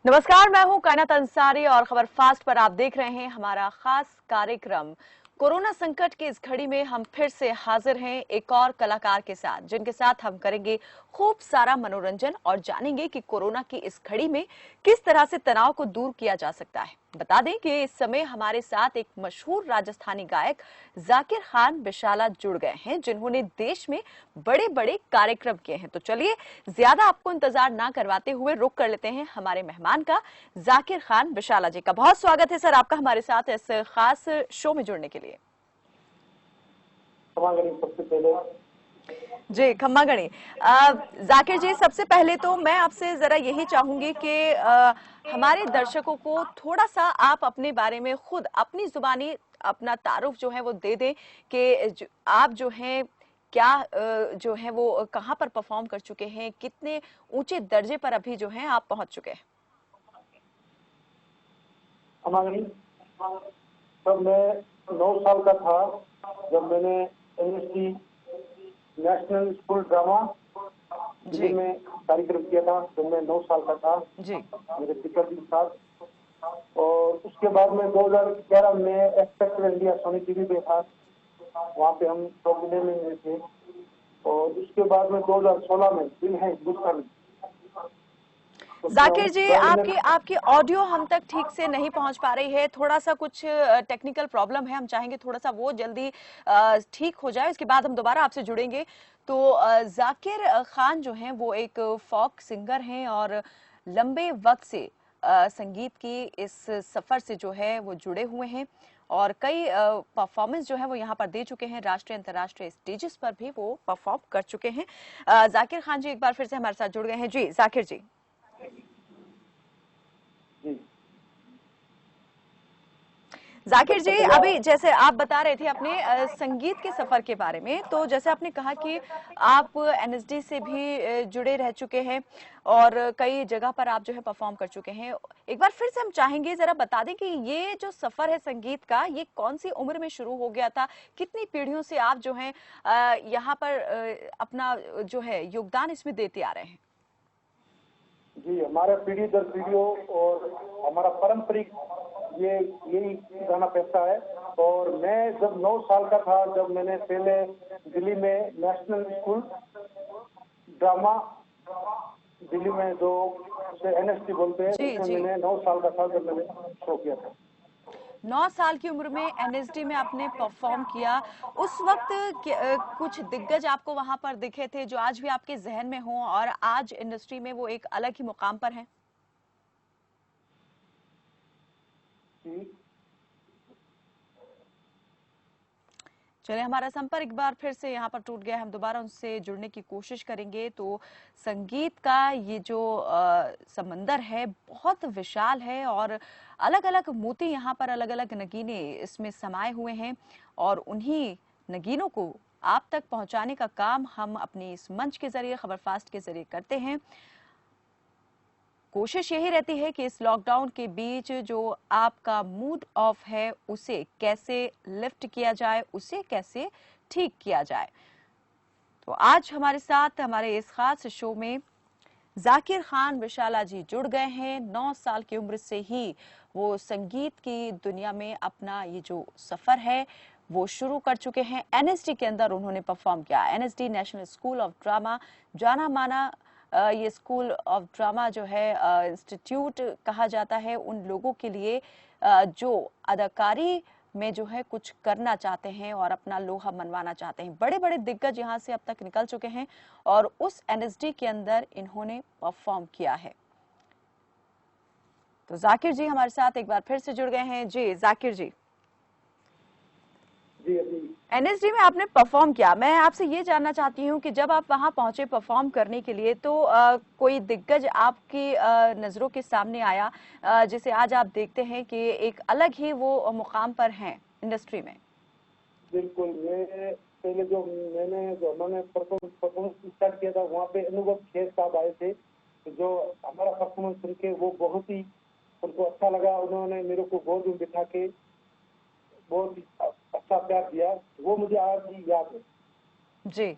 नमस्कार, मैं हूं कायनात अंसारी और खबर फास्ट पर आप देख रहे हैं हमारा खास कार्यक्रम। कोरोना संकट की इस घड़ी में हम फिर से हाजिर हैं एक और कलाकार के साथ, जिनके साथ हम करेंगे खूब सारा मनोरंजन और जानेंगे कि कोरोना की इस घड़ी में किस तरह से तनाव को दूर किया जा सकता है। बता दें कि इस समय हमारे साथ एक मशहूर राजस्थानी गायक जाकिर खान बिशाला जुड़ गए हैं, जिन्होंने देश में बड़े बड़े कार्यक्रम किए हैं। तो चलिए ज्यादा आपको इंतजार ना करवाते हुए रुक कर लेते हैं हमारे मेहमान का। जाकिर खान बिशाला जी का बहुत स्वागत है सर, आपका हमारे साथ इस खास शो में जुड़ने के लिए। सबसे पहले जी खम्मा गणी। जाकिर जी, सबसे पहले तो मैं आपसे जरा यही चाहूंगी कि हमारे दर्शकों को थोड़ा सा आप अपने बारे में खुद अपनी जुबानी अपना तारुफ जो है वो दे दें कि आप जो हैं क्या जो है वो कहाँ पर परफॉर्म कर चुके हैं, कितने ऊंचे दर्जे पर अभी जो है आप पहुंच चुके हैं। हमारी तब मैं 9 साल का था जब मैंने NSD national school drama Delhi ji में कार्यक्रम किया था। जब मैं 9 साल का था जी मेरे पिताजी के साथ। और उसके बाद में 2011 में एक्सपेक्टर इंडिया सोनी टीवी पे था, वहाँ पे हम टॉप 11 में थे। और उसके बाद में 2016 में दिल है हिंदुस्तान, उसमें हम जाकिर जी, 2 मिनट। आपकी ऑडियो हम तक ठीक से नहीं पहुंच पा रही है, थोड़ा सा कुछ टेक्निकल प्रॉब्लम है। हम चाहेंगे थोड़ा सा वो जल्दी ठीक हो जाए, इसके बाद हम दोबारा आपसे जुड़ेंगे। तो जाकिर खान जो हैं वो एक फोक सिंगर हैं और लंबे वक्त से संगीत की इस सफर से जो है वो जुड़े हुए हैं और कई परफॉर्मेंस जो है वो यहाँ पर दे चुके हैं। राष्ट्रीय अंतर्राष्ट्रीय स्टेजेस पर भी वो परफॉर्म कर चुके हैं। जाकिर खान जी एक बार फिर से हमारे साथ जुड़ गए हैं। जी जाकिर जी। जी, जाकिर सबसे जी, पहले अभी जैसे आप बता रहे थे अपने संगीत के सफर के बारे में, तो जैसे आपने कहा कि आप एनएसडी से भी जुड़े रह चुके हैं और कई जगह पर आप जो है परफॉर्म कर चुके हैं। एक बार फिर से हम चाहेंगे जरा बता दें कि ये जो सफर है संगीत का, ये कौन सी उम्र में शुरू हो गया था, कितनी पीढ़ियों से आप जो है यहाँ पर अपना जो है योगदान इसमें देते आ रहे हैं। जी, हमारा पीढ़ी दर पीढ़ियों और हमारा पारंपरिक ये यही गाना पैसा है। और मैं जब 9 साल का था, जब मैंने पहले दिल्ली में नेशनल स्कूल ड्रामा दिल्ली में जो उसे एनएसटी बोलते हैं, जी उसमें जी। मैंने 9 साल का था जब मैंने शो किया था। 9 साल की उम्र में एनएसडी में आपने परफॉर्म किया। उस वक्त कुछ दिग्गज आपको वहां पर दिखे थे जो आज भी आपके जहन में हो और आज इंडस्ट्री में वो एक अलग ही मुकाम पर हैं। जी, चलिए, हमारा संपर्क एक बार फिर से यहाँ पर टूट गया, हम दोबारा उनसे जुड़ने की कोशिश करेंगे। तो संगीत का ये जो समंदर है बहुत विशाल है और अलग अलग मोती यहाँ पर अलग अलग नगीने इसमें समाये हुए हैं और उन्हीं नगीनों को आप तक पहुंचाने का काम हम अपने इस मंच के जरिए, खबर फास्ट के जरिए करते हैं। कोशिश यही रहती है कि इस लॉकडाउन के बीच जो आपका मूड ऑफ है उसे कैसे लिफ्ट किया जाए, उसे कैसे ठीक किया जाए। तो आज हमारे साथ हमारे इस खास शो में जाकिर खान बिशाला जी जुड़ गए हैं। 9 साल की उम्र से ही वो संगीत की दुनिया में अपना ये जो सफर है वो शुरू कर चुके हैं। एनएसडी के अंदर उन्होंने परफॉर्म किया। NSD national school of drama, जाना माना ये स्कूल ऑफ ड्रामा जो है इंस्टीट्यूट कहा जाता है उन लोगों के लिए जो अदाकारी में जो है कुछ करना चाहते हैं और अपना लोहा मनवाना चाहते हैं। बड़े बड़े दिग्गज यहाँ से अब तक निकल चुके हैं और उस एनएसडी के अंदर इन्होंने परफॉर्म किया है। तो जाकिर जी हमारे साथ एक बार फिर से जुड़ गए हैं। जी जाकिर जी, जी, अभी एनएसडी में आपने परफॉर्म किया। मैं आपसे ये जानना चाहती हूँ कि जब आप वहां पहुंचे परफॉर्म करने के लिए तो कोई दिग्गज आपकी नजरों के सामने आया जिसे आज आप देखते हैं कि एक अलग ही वो मुकाम पर हैं इंडस्ट्री में। बिल्कुल। मैं पहले जो हमने परफॉर्मेंस स्टार्ट किया था, वहाँ पे अनुभव खेर साहब आए थे। जो हमारा परफॉर्मेंस सुन के वो बहुत ही उनको अच्छा लगा। उन्होंने मेरे को गोद में बिठा के बहुत ही अच्छा प्यार दिया। वो मुझे आज भी याद है। जी,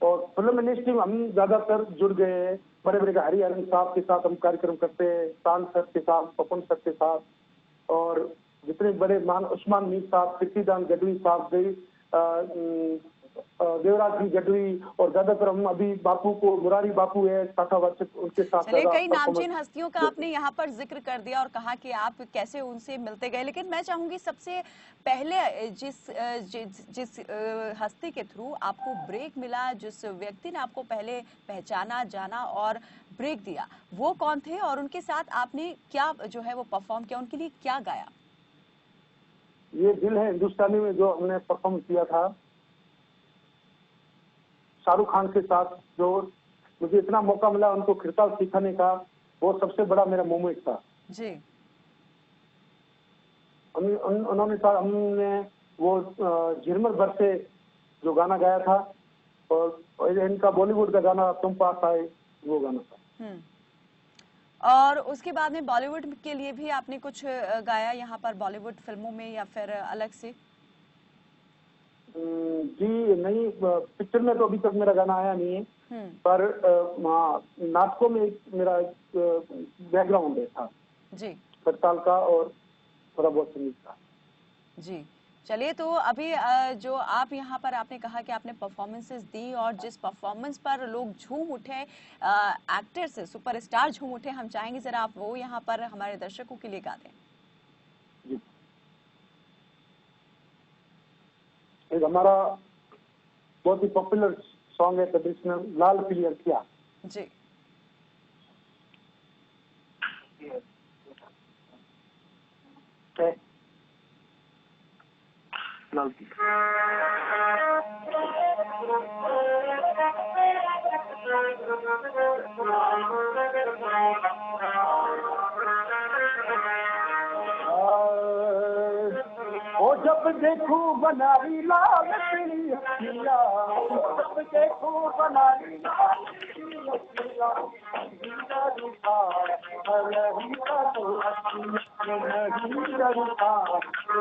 और फिल्म इंडस्ट्री में हम ज्यादातर जुड़ गए हैं। बड़े बड़े हरिहरन साहब के साथ हम कार्यक्रम करते हैं, शान सर के साथ, पवन सर के साथ, और जितने बड़े मान उस्मान मीर साहब, कीर्तिदान गढ़वी साहब गई, देवराज जी गढ़वी, और ज्यादातर हम अभी बापू को, मुरारी बापू है शाखावाचक, उनके साथ चलिए, ज्यादा कई नामचीन परफॉर्मेंस। हस्तियों का आपने यहाँ पर जिक्र कर दिया और कहा कि आप कैसे उनसे मिलते गए, लेकिन मैं चाहूंगी सबसे पहले जिस हस्ती के थ्रू आपको ब्रेक मिला, जिस व्यक्ति ने आपको पहले पहचाना, जाना और ब्रेक दिया, वो कौन थे और उनके साथ आपने क्या जो है वो परफॉर्म किया, उनके लिए क्या गाया? ये दिल है हिंदुस्तानी में जो हमने परफॉर्म किया था शाहरुख खान के साथ, जो मुझे इतना मौका मिला उनको किरदार सिखाने का, वो सबसे बड़ा मेरा मोमेंट था जी। हमने वो झिरमर भर से जो गाना गाया था, और इनका बॉलीवुड का गाना तुम पास आए, वो गाना था। और उसके बाद में बॉलीवुड के लिए भी आपने कुछ गाया यहाँ पर बॉलीवुड फिल्मों में या फिर अलग से? जी नहीं, पिक्चर में तो अभी तक मेरा गाना आया नहीं है, पर नाटकों में मेरा बैकग्राउंड है था जी, करताल का और थोड़ा बहुत संगीत का। जी। चलिए, तो अभी जो आप यहाँ पर आपने कहा कि आपने परफॉर्मेंसेस दी और जिस परफॉर्मेंस पर लोग झूम उठे, एक्टर्स सुपरस्टार झूम उठे, हम चाहेंगे जरा आप वो यहाँ पर हमारे दर्शकों के लिए गा दें। एक हमारा बहुत ही पॉपुलर सॉन्ग है ट्रेडिशनल, लाल पीली अखियां। जी। लाल पीली ओ जब देखूं बनारी लाल पीली अखियां, जब देखूं बनारी लाल पीली अखियां, जीना रूठा हरही का तो अखियां, नहीं रूठा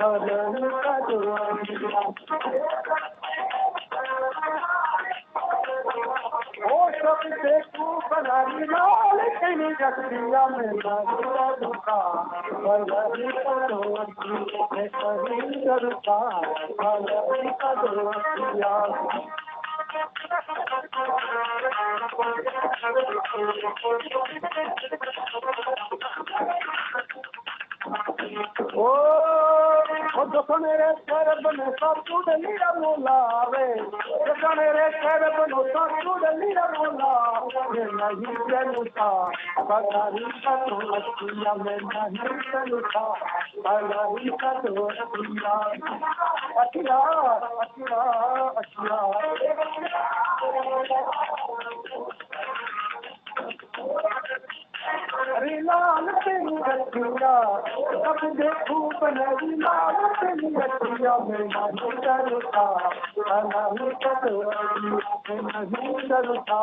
हरही का तो अखियां। ओ जब देखूं बनारी लाल पीली अखियां, में जीना रूठा हरही का तो अखियां, नहीं रूठा हरही का तो अखियां। ओ जो मेरे सर बने सब लिया मोलावे, जो मेरे सर बनो सब लिया मोलावे, नहीं चलता बगारी का तो अखियां, में नहीं चलता बगारी का तो अखियां, अखियां अखियां अखियां। अरे लाल तेरी अखियां, जब देखूं बनरी लाल तेरी अखियां, में नहीं डरता नहीं कटोरी, नहीं डरता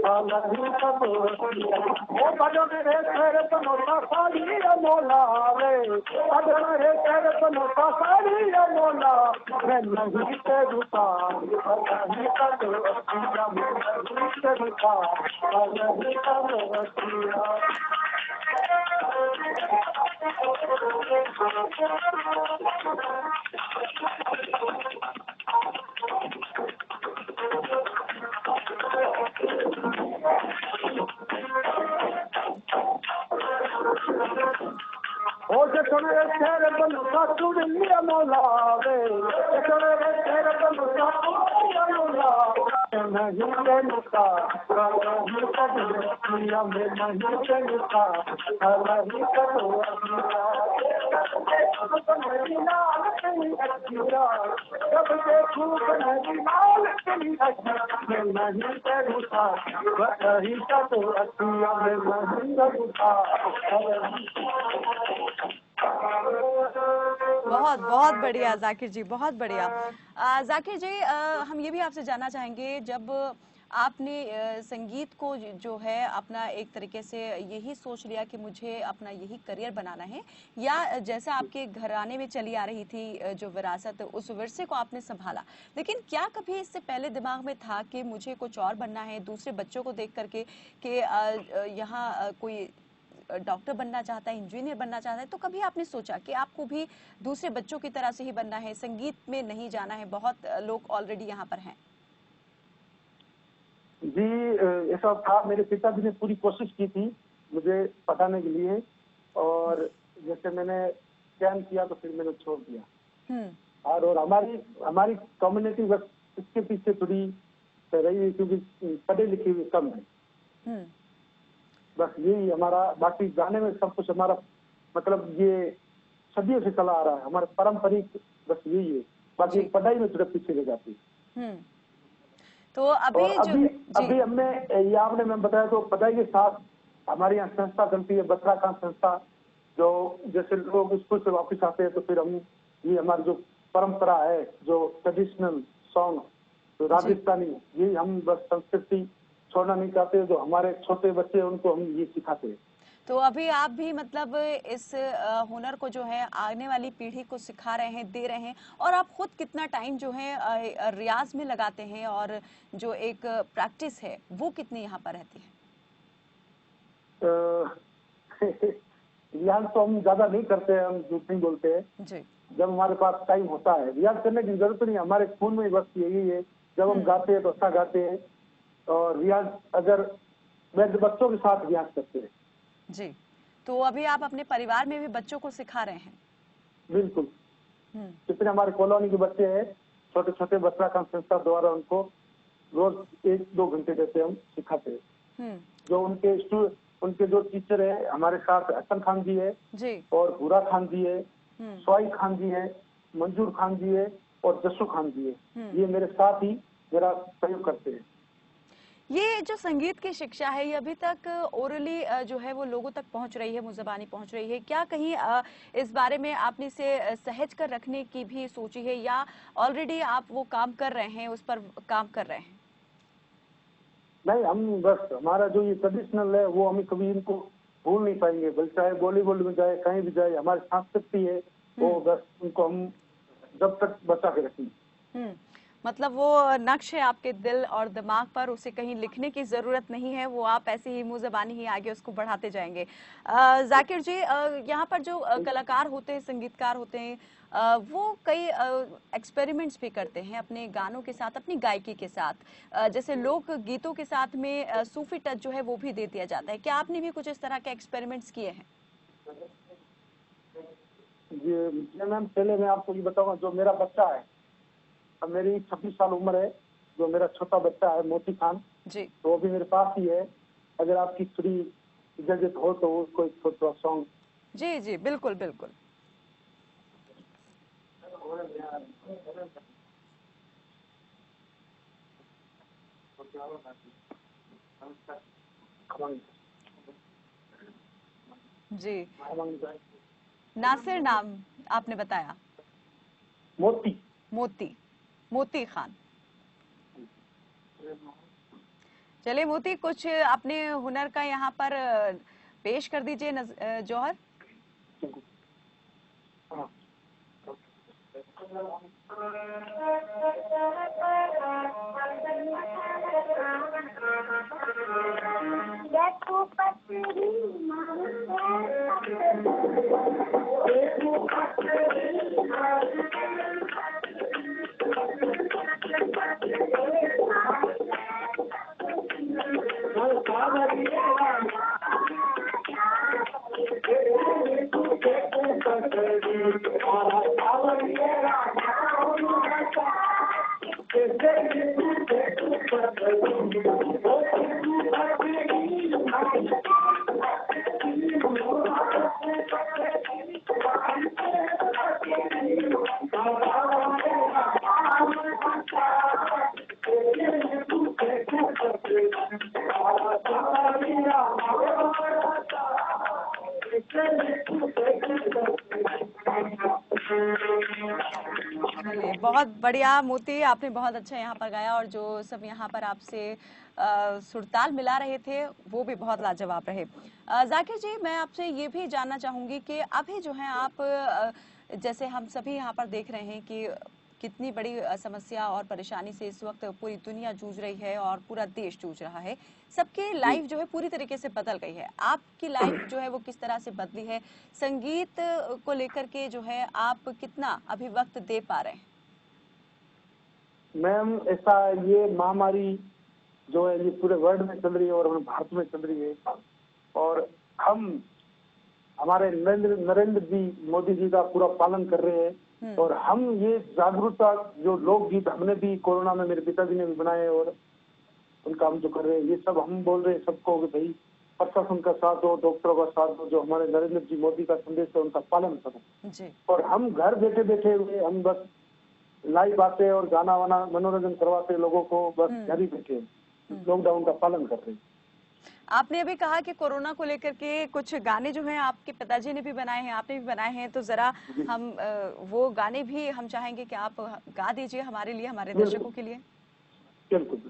नहीं कटोरी। ओ बजो मेरे पैर बनोता साड़ी मोला रे, बजो मेरे पैर बनोता साड़ी मोला, मैं नहीं डरता नहीं कटोरी, मैं नहीं डरता नहीं कटोरी। ओ जो मेरे पैर बनोता लिया मोला रे, जो मेरे पैर बनोता मोला, नहीं चलता नहीं कटोरिया, में नहीं चलता नहीं कटोरिया। बनरी लाल तेरी अखियां, जब देखूं बनरी लाल तेरी अखियां, में नहीं चलता नहीं कटोरिया, में नहीं चलता। बहुत बहुत बढ़िया जाकिर जी, बहुत बढ़िया। जाकिर जी, हम ये भी आपसे जानना चाहेंगे, जब आपने संगीत को जो है अपना एक तरीके से यही सोच लिया कि मुझे अपना यही करियर बनाना है, या जैसा आपके घराने में चली आ रही थी जो विरासत, उस विरसे को आपने संभाला? लेकिन क्या कभी इससे पहले दिमाग में था कि मुझे कुछ और बनना है, दूसरे बच्चों को देख करके कि यहाँ कोई डॉक्टर बनना चाहता है, इंजीनियर बनना चाहता है, तो कभी आपने सोचा कि आपको भी दूसरे बच्चों की तरह से ही बनना है, संगीत में नहीं जाना है, बहुत लोग ऑलरेडी यहाँ पर हैं? जी, ऐसा था, मेरे पिताजी ने पूरी कोशिश की थी मुझे पढ़ाने के लिए, और जैसे मैंने चयन किया तो फिर मैंने छोड़ दिया। हम्म। और हमारी हमारी कम्युनिटी बस इसके पीछे थोड़ी रही है, क्योंकि पढ़े लिखे हुए कम है। हम्म। बस यही हमारा, बाकी गाने में सब कुछ हमारा, मतलब ये सदियों से चला आ रहा है, हमारा पारंपरिक बस यही है। बाकी जी। पढ़ाई में थोड़ा पीछे रह जाती है। हम्म। तो और अभी जो अभी जी अभी हमने, ये आपने मैं बताया, तो पढ़ाई के साथ हमारे यहाँ संस्था चलती है, बत्रा खान संस्था, जो जैसे लोग स्कूल से वापस आते हैं तो फिर हम, ये हमारी जो परंपरा है, जो ट्रेडिशनल सॉन्ग, जो राजस्थानी, ये हम बस संस्कृति छोड़ना नहीं चाहते। जो हमारे छोटे बच्चे हैं उनको हम ये सिखाते हैं। तो अभी आप भी मतलब इस हुनर को जो है आने वाली पीढ़ी को सिखा रहे हैं, दे रहे हैं, और आप खुद कितना टाइम जो है रियाज में लगाते हैं, और जो एक प्रैक्टिस है वो कितनी यहाँ पर रहती है? रियाज तो हम ज्यादा नहीं करते हैं, हम झूठ नहीं बोलते हैं। जी। जब हमारे पास टाइम होता है, रियाज करने की जरूरत नहीं, हमारे खून में बस यही है। जब हम गाते हैं तो अच्छा गाते हैं, और रियाज अगर मैं बच्चों के साथ रियाज करते हैं। जी। तो अभी आप अपने परिवार में भी बच्चों को सिखा रहे हैं? बिल्कुल। हम्म। जितने हमारे कॉलोनी के बच्चे हैं, छोटे छोटे, बत्रा खान संस्था द्वारा उनको रोज 1-2 घंटे देते हम सिखाते हैं। जो उनके जो टीचर है हमारे साथ, हसन खान जी है जी। और भूरा खान जी है, स्वाई खान जी है, मंजूर खान जी है और जस्सू खान जी है। ये मेरे साथ ही मेरा सहयोग करते हैं। ये जो संगीत की शिक्षा है, ये अभी तक ओरली जो है वो लोगों तक पहुंच रही है, मुज़बानी पहुंच रही है? क्या कहीं इस बारे में आपने इसे सहज कर रखने की भी सोची है, या ऑलरेडी आप वो काम कर रहे हैं, उस पर काम कर रहे हैं? नहीं, हम बस, हमारा जो ये ट्रेडिशनल है वो हम कभी इनको भूल नहीं पाएंगे। बल्कि चाहे बॉलीवुड में जाए, कहीं भी जाए, हमारी संस्कृति है वो, बस उनको हम जब तक बचा के रखेंगे। मतलब वो नक्श है आपके दिल और दिमाग पर, उसे कहीं लिखने की जरूरत नहीं है, वो आप ऐसे ही मुंह ज़बानी ही आगे उसको बढ़ाते जाएंगे। जाकिर जी, यहाँ पर जो कलाकार होते हैं, संगीतकार होते हैं, वो कई एक्सपेरिमेंट्स भी करते हैं अपने गानों के साथ, अपनी गायकी के साथ। जैसे लोक गीतों के साथ में सूफी टच जो है वो भी दे दिया जाता है। क्या आपने भी कुछ इस तरह के एक्सपेरिमेंट्स किए हैं? जी मैम, पहले मैं आपको ये बताऊंगा, जो मेरा बच्चा है, अब मेरी 26 साल उम्र है, जो मेरा छोटा बच्चा है मोती खान जी। तो वो भी मेरे पास ही है। अगर आपकी थोड़ी इजाजत हो तो उसको एक छोटा सॉन्ग। जी जी, बिल्कुल बिल्कुल। जी। नासिर नाम आपने बताया? मोती। मोती। मोती खान। चलिए मोती, कुछ अपने हुनर का यहाँ पर पेश कर दीजिए जौहर। हाँ। चलिए, बहुत बढ़िया मोती, आपने बहुत अच्छा यहाँ पर गाया और जो सब यहाँ पर आपसे सुरताल मिला रहे थे वो भी बहुत लाजवाब रहे। जाकिर जी, मैं आपसे ये भी जानना चाहूंगी कि अभी जो है आप जैसे हम सभी यहाँ पर देख रहे हैं कि कितनी बड़ी समस्या और परेशानी से इस वक्त पूरी दुनिया जूझ रही है और पूरा देश जूझ रहा है। सबकी लाइफ जो है पूरी तरीके से बदल गई है। आपकी लाइफ जो है वो किस तरह से बदली है? संगीत को लेकर के जो है आप कितना अभी वक्त दे पा रहे हैं? मैम, ऐसा ये महामारी जो है ये पूरे वर्ल्ड में चल रही है और हमारे भारत में चल रही है, और हम हमारे नरेंद्र जी मोदी जी का पूरा पालन कर रहे हैं। और हम ये जागरूकता जो लोकगीत हमने भी कोरोना में मेरे पिताजी ने भी बनाए और उनका हम जो कर रहे हैं, ये सब हम बोल रहे हैं सबको कि भाई प्रशासन का साथ दो, डॉक्टरों का साथ दो, जो हमारे नरेंद्र जी मोदी का संदेश है उनका पालन करो जी। और हम घर बैठे बैठे हुए हम बस लाइव आते और गाना वाना मनोरंजन करवाते लोगों को, बस घर ही बैठे लॉकडाउन का पालन कर रहे हैं। आपने अभी कहा कि कोरोना को लेकर के कुछ गाने जो हैं आपके पिताजी ने भी बनाए हैं, आपने भी बनाए हैं, तो जरा हम वो गाने भी हम चाहेंगे कि आप गा दीजिए हमारे लिए, हमारे दर्शकों के लिए। बिल्कुल।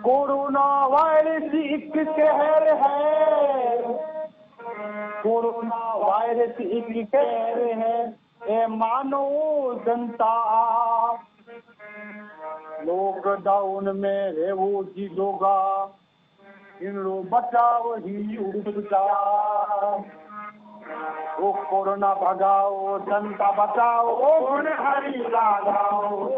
कोरोना वायरस एक कहर है, कोरोना वायरस एक कहर है, ए मानो जनता लॉकडाउन में रेवो जी लोगा इन लो बचाओ ही उपचार। ओ कोरोना भगाओ, जनता बचाओ, गुण हरि लगाओ,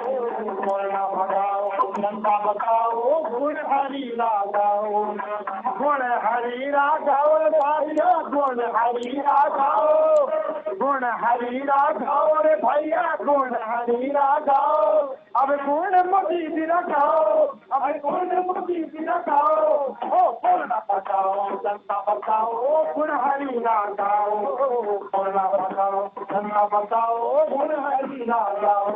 कोरोना भगाओ, जनता बचाओ, गुण हरि लगाओ, गुण हरि राघव भैया, गुण हरि राघव, गुण हरि राघव रे भैया, गुण हरि राघव। अब गुण मोदी जी रखाओ, अब गुण मोदी जी रखाओ, ओ कोरोना बचाओ, जनता बचाओ, गुण हरि राघव, कोरोना बचाओ, जनता बचाओ, गुण हरि राघव।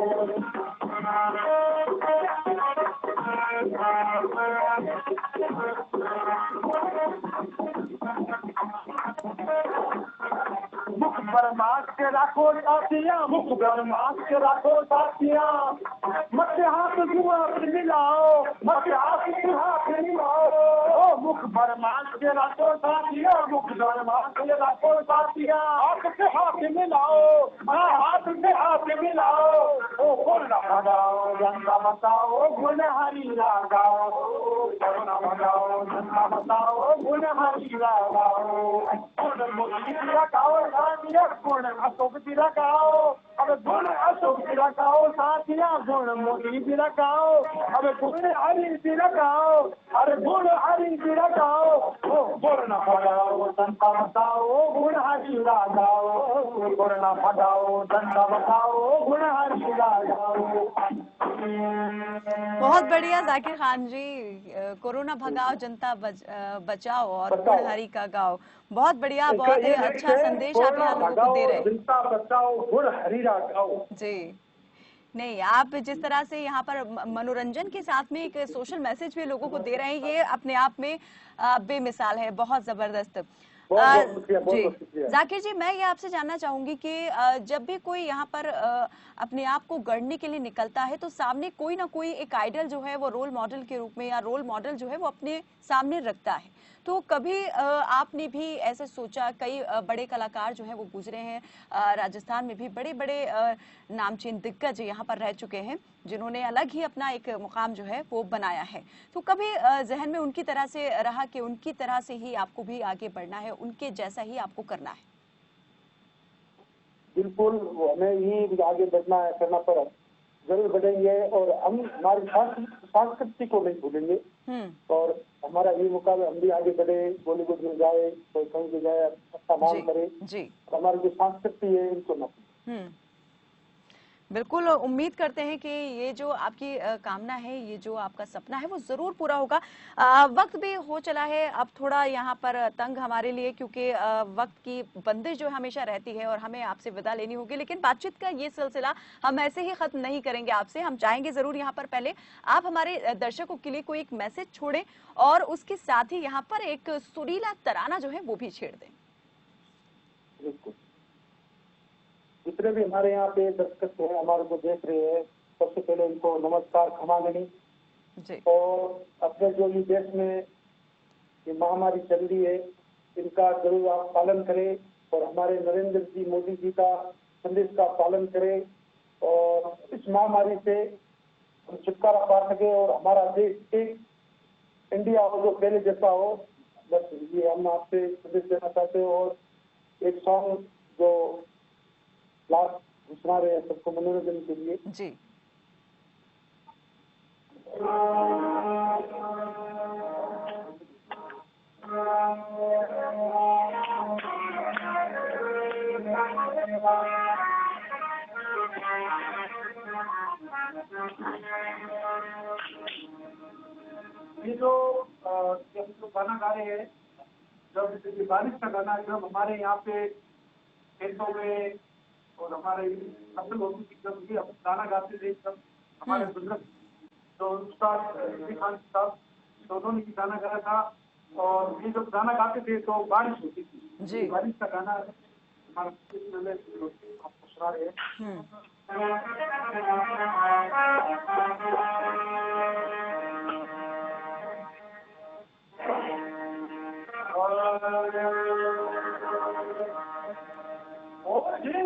मुख पर मास्क रखो साथिया, मुख पर मास्क रखो साथिया, मत हाथ हाथ मिलाओ, मत हाथ मिलाओ, ओ मुख पर मास्क रखो साथिया, मुख पर मास्क रखो साथिया, हाथ से हाथ मिलाओ, हाथ से हाथ मिलाओ, ओ कोरोना भगाओ, जनता बचाओ, गुण हरि लगाओ, कोरोना भगाओ, जनता बचाओ, गुण हरि लगाओ, मोदी रखाओ साथिया, गुण अशोक जी रखाओ, अब गुण अशोक जी रखाओ साथिया, गुण मोदी जी रखाओ, अब गुण हरि जी रखाओ, अरे गुण हरि जी रखाओ, ओ कोरोना भगाओ, जनता बचाओ, गुण हरि लगाओ, कोरोना भगाओ, जनता बचाओ, गुण हरि लगाओ। बहुत बढ़िया जाकिर खान जी, कोरोना भगाओ, जनता बचाओ और गुण हरि का गाओ। बहुत बढ़िया, बहुत ही अच्छा संदेश आप यहाँ लोगों को दे रहे हैं। जनता बचाओ, गुण हरि राघव। जी, नहीं, आप जिस तरह से यहाँ पर मनोरंजन के साथ में एक सोशल मैसेज भी लोगों को दे रहे हैं, ये अपने आप में बेमिसाल है, बहुत जबरदस्त। जी जाकिर जी, मैं ये आपसे जानना चाहूंगी कि जब भी कोई यहाँ पर अपने आप को गढ़ने के लिए निकलता है तो सामने कोई ना कोई एक आइडल जो है वो रोल मॉडल के रूप में या रोल मॉडल जो है वो अपने सामने रखता है। तो कभी आपने भी ऐसे सोचा, कई बड़े कलाकार जो है वो गुजरे हैं, राजस्थान में भी बड़े बड़े नामचीन दिग्गज यहाँ पर रह चुके हैं जिन्होंने अलग ही अपना एक मुकाम जो है वो बनाया है। तो कभी जहन में उनकी तरह से रहा कि उनकी तरह से ही आपको भी आगे बढ़ना है, उनके जैसा ही आपको करना है? बिल्कुल, हमें ही आगे बढ़ना है, करना पड़ा, जरूर बढ़ेंगे। और हम हमारे संस्कृति को नहीं भूलेंगे। और हमारा ये मुकाबला, हम भी आगे बढ़े, बॉलीवुड में जाए, कोई कहीं भी जाए, अच्छा नाम करे, हमारी जो संस्कृति है इनको न भूलें। बिल्कुल उम्मीद करते हैं कि ये जो आपकी कामना है, ये जो आपका सपना है वो जरूर पूरा होगा। वक्त भी हो चला है अब थोड़ा यहाँ पर तंग हमारे लिए, क्योंकि वक्त की बंदिश जो हमेशा रहती है और हमें आपसे विदा लेनी होगी। लेकिन बातचीत का ये सिलसिला हम ऐसे ही खत्म नहीं करेंगे आपसे। हम चाहेंगे जरूर यहाँ पर पहले आप हमारे दर्शकों के लिए कोई एक मैसेज छोड़ें और उसके साथ ही यहाँ पर एक सुरीला तराना जो है वो भी छेड़ दें। बिल्कुल, जितने भी हमारे यहाँ पे दर्शक हैं, हमारे को देख रहे हैं, सबसे पहले इनको नमस्कार, खमा गणी। और अपने जो ये देश में ये महामारी चल रही है, इनका जरूर आप पालन करें और हमारे नरेंद्र जी मोदी जी का संदेश का पालन करें और इस महामारी से हम छुटकारा पा सके और हमारा देश एक इंडिया हो जो पहले जैसा हो। बस ये हम आपसे संदेश देना चाहते हैं। और एक सॉन्ग जो लास्ट सुना रहे हैं सबको मनोरंजन के लिए जी। ये जो गाना गा रहे हैं, जब बारिश का गाना, जब हमारे यहाँ पे खेतों में और हमारे फसल होती थी, जब भी हम गाना गाते थे, तब हमारे बुजुर्ग जो उस्ताद खान साहब दोनों ने गाना गाया था। और ये जब गाना गाते थे तो बारिश होती थी जी। बारिश का गाना हमारा आपको सुना रहे हैं। चलिए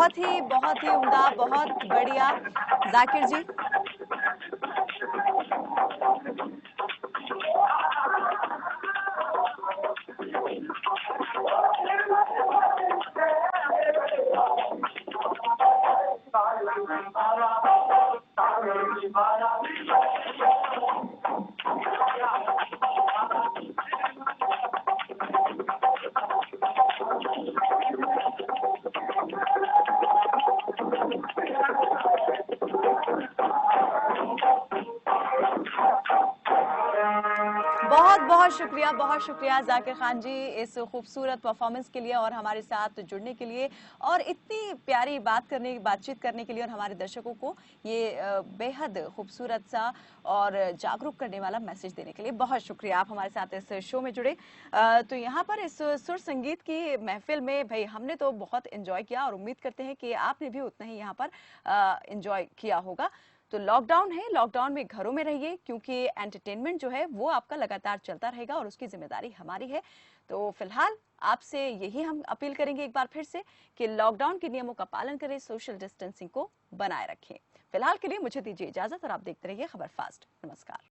जी, बहुत ही उम्दा, बहुत बढ़िया जाकिर जी। बहुत शुक्रिया जाकिर खान जी इस खूबसूरत परफॉर्मेंस के लिए और हमारे साथ जुड़ने के लिए और इतनी प्यारी बातचीत करने के लिए और हमारे दर्शकों को ये बेहद खूबसूरत सा और जागरूक करने वाला मैसेज देने के लिए बहुत शुक्रिया। आप हमारे साथ इस शो में जुड़े। तो यहाँ पर इस सुर संगीत की महफिल में भाई हमने तो बहुत एंजॉय किया और उम्मीद करते हैं कि आपने भी उतना ही यहाँ पर एंजॉय किया होगा। तो लॉकडाउन है, लॉकडाउन में घरों में रहिए क्योंकि एंटरटेनमेंट जो है वो आपका लगातार चलता रहेगा और उसकी जिम्मेदारी हमारी है। तो फिलहाल आपसे यही हम अपील करेंगे एक बार फिर से कि लॉकडाउन के नियमों का पालन करें, सोशल डिस्टेंसिंग को बनाए रखें। फिलहाल के लिए मुझे दीजिए इजाजत और आप देखते रहिए खबर फास्ट। नमस्कार।